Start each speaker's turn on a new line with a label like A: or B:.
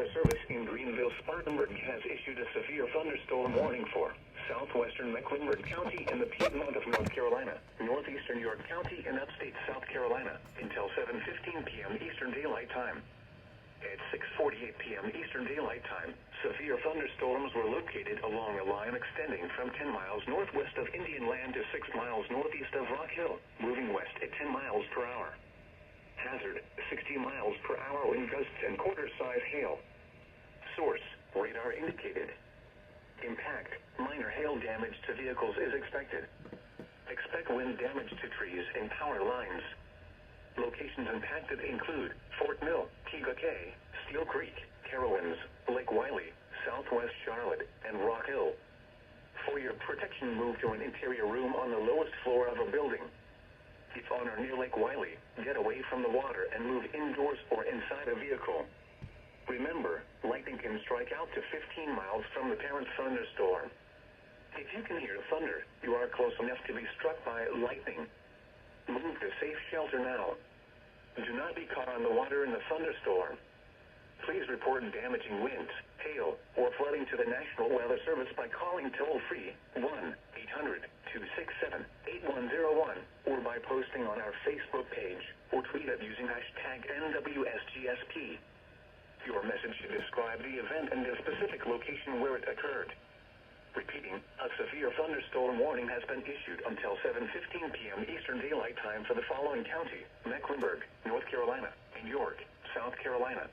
A: Weather Service in Greenville, Spartanburg has issued a severe thunderstorm warning for southwestern Mecklenburg County and the Piedmont of North Carolina, northeastern York County, and upstate South Carolina until 7:15 p.m. Eastern Daylight Time. At 6:48 p.m. Eastern Daylight Time, severe thunderstorms were located along a line extending from 10 miles northwest of Indian Land to 6 miles northeast of Rock Hill, moving west at 10 miles per hour. Hazard, 60 miles per hour wind gusts and quarter-size hail. Source, radar indicated. Impact, minor hail damage to vehicles is expected. Expect wind damage to trees and power lines. Locations impacted include Fort Mill, Tega Cay, Steel Creek, Carowinds, Lake Wylie, Southwest Charlotte, and Rock Hill. For your protection, move to an interior room on the lowest floor of a building. If on or near Lake Wylie, get away from the water and move indoors or inside a vehicle. Remember, lightning can strike out to 15 miles from the parent thunderstorm. If you can hear thunder, you are close enough to be struck by lightning. Move to safe shelter now. Do not be caught on the water in the thunderstorm. Please report damaging winds, hail, or flooding to the National Weather Service by calling toll-free 1-800-267-8101 or by posting on our Facebook page or tweet it using hashtag NWSGSP. Your message should describe the event and the specific location where it occurred. Repeating, a severe thunderstorm warning has been issued until 7:15 p.m. Eastern Daylight Time for the following county: Mecklenburg, North Carolina, and York, South Carolina.